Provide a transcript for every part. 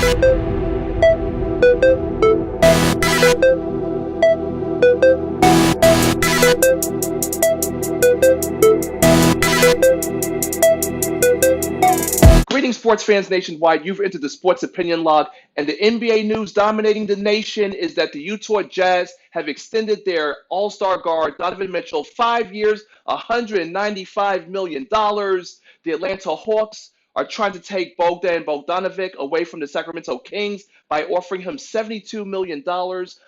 Greetings, sports fans nationwide. You've entered the Sports Opinion Log, and the NBA news dominating the nation is that the Utah Jazz have extended their all-star guard, Donovan Mitchell, 5 years, $195 million. The Atlanta Hawks are trying to take Bogan Bogdanovic away from the Sacramento Kings by offering him $72 million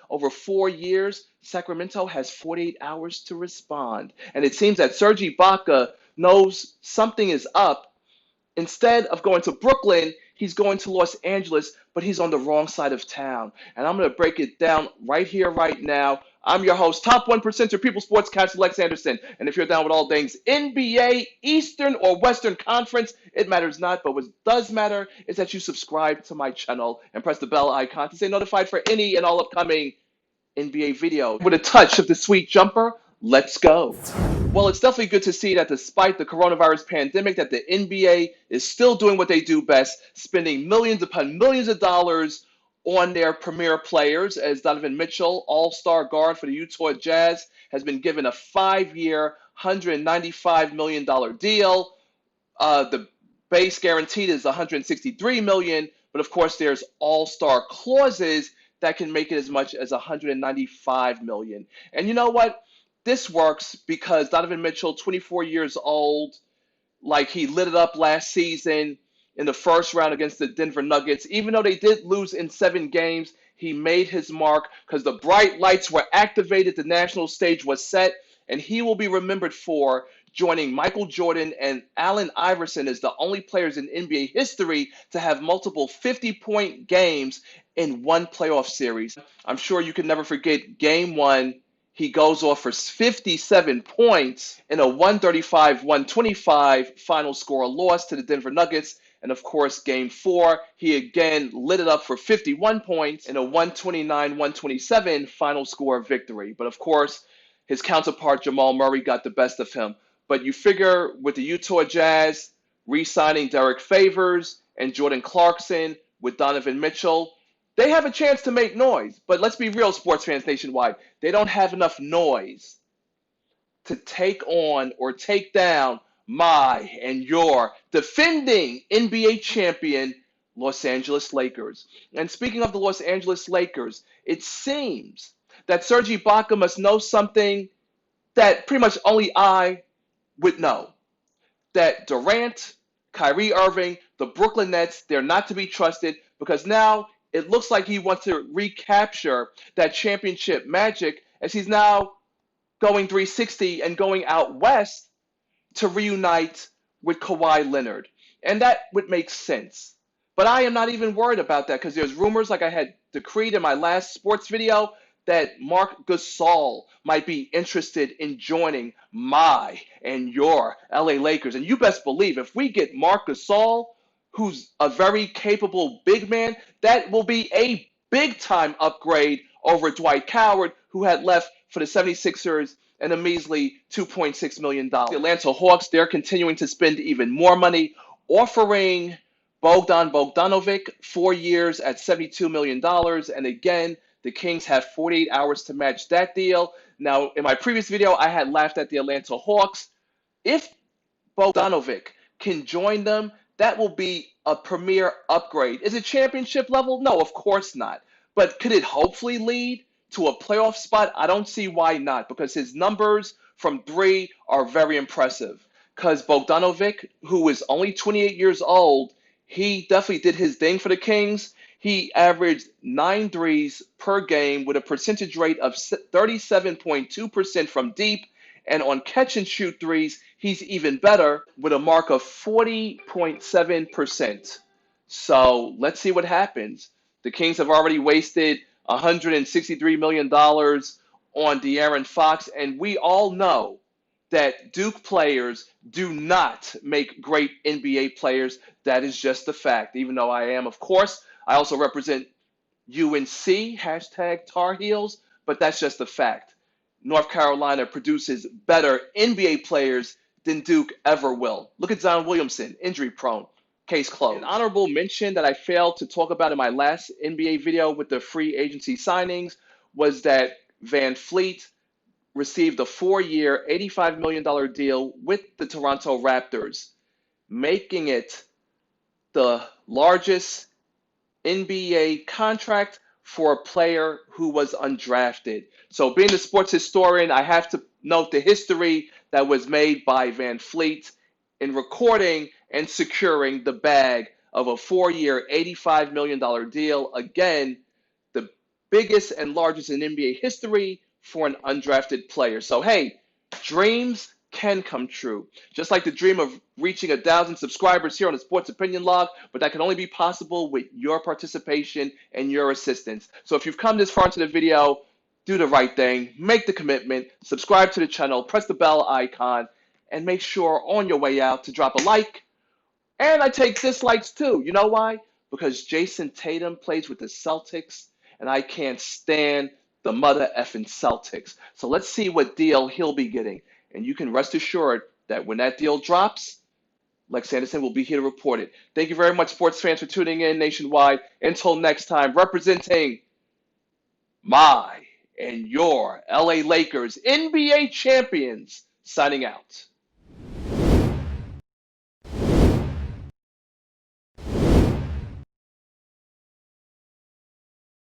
over 4 years. Sacramento has 48 hours to respond. And it seems that Serge Ibaka knows something is up. Instead of going to Brooklyn, he's going to Los Angeles, but he's on the wrong side of town. And I'm going to break it down right here, right now. I'm your host, Top 1%er People Sports Catch Lex Anderson. And if you're down with all things NBA, Eastern or Western Conference, it matters not. But what does matter is that you subscribe to my channel and press the bell icon to stay notified for any and all upcoming NBA video. With a touch of the sweet jumper, let's go. Well, it's definitely good to see that despite the coronavirus pandemic, that the NBA is still doing what they do best, spending millions upon millions of dollars on their premier players, as Donovan Mitchell, all-star guard for the Utah Jazz, has been given a 5-year, $195 million deal. The base guaranteed is $163 million, but of course there's all-star clauses that can make it as much as $195 million. And you know what? This works because Donovan Mitchell, 24 years old, like he lit it up last season in the first round against the Denver Nuggets. Even though they did lose in 7 games, he made his mark because the bright lights were activated, the national stage was set, and he will be remembered for joining Michael Jordan and Allen Iverson as the only players in NBA history to have multiple 50-point games in one playoff series. I'm sure you can never forget Game 1. He goes off for 57 points in a 135-125 final score loss to the Denver Nuggets. And of course, Game 4, he again lit it up for 51 points in a 129-127 final score victory. But of course, his counterpart Jamal Murray got the best of him. But you figure with the Utah Jazz re-signing Derek Favors and Jordan Clarkson with Donovan Mitchell, they have a chance to make noise. But let's be real, sports fans nationwide. They don't have enough noise to take on or take down my and your defending NBA champion, Los Angeles Lakers. And speaking of the Los Angeles Lakers, it seems that Serge Ibaka must know something that pretty much only I would know. That Durant, Kyrie Irving, the Brooklyn Nets, they're not to be trusted because now it looks like he wants to recapture that championship magic as he's now going 360 and going out west to reunite with Kawhi Leonard. And that would make sense. But I am not even worried about that because there's rumors, like I had decreed in my last sports video, that Marc Gasol might be interested in joining my and your LA Lakers. And you best believe if we get Marc Gasol, who's a very capable big man, that will be a big-time upgrade over Dwight Howard, who had left for the 76ers and a measly $2.6 million. The Atlanta Hawks, they're continuing to spend even more money, offering Bogan Bogdanovic 4 years at $72 million. And again, the Kings have 48 hours to match that deal. Now, in my previous video, I had laughed at the Atlanta Hawks. If Bogdanovic can join them, that will be a premier upgrade. Is it championship level? No, of course not. But could it hopefully lead to a playoff spot? I don't see why not, because his numbers from 3 are very impressive. Because Bogdanovic, who is only 28 years old, he definitely did his thing for the Kings. He averaged 9 threes per game with a percentage rate of 37.2% from deep. And on catch and shoot threes, he's even better with a mark of 40.7%. So let's see what happens. The Kings have already wasted $163 million on De'Aaron Fox, and we all know that Duke players do not make great NBA players. That is just a fact, even though I am, of course, I also represent UNC, hashtag Tar Heels, but that's just a fact. North Carolina produces better NBA players than Duke ever will. Look at Zion Williamson, injury prone. Case closed. An honorable mention that I failed to talk about in my last NBA video with the free agency signings was that Van Fleet received a 4-year, $85 million deal with the Toronto Raptors, making it the largest NBA contract for a player who was undrafted. So being a sports historian, I have to note the history that was made by Van Fleet in recording and securing the bag of a 4-year, $85 million deal. Again, the biggest and largest in NBA history for an undrafted player. So, hey, dreams can come true. Just like the dream of reaching 1,000 subscribers here on the Sports Opinion Log, but that can only be possible with your participation and your assistance. So if you've come this far into the video, do the right thing, make the commitment, subscribe to the channel, press the bell icon, and make sure on your way out to drop a like. And I take dislikes too. You know why? Because Jason Tatum plays with the Celtics, and I can't stand the mother effing Celtics. So let's see what deal he'll be getting. And you can rest assured that when that deal drops, Lex Anderson will be here to report it. Thank you very much, sports fans, for tuning in nationwide. Until next time, representing my and your LA Lakers, NBA champions, signing out.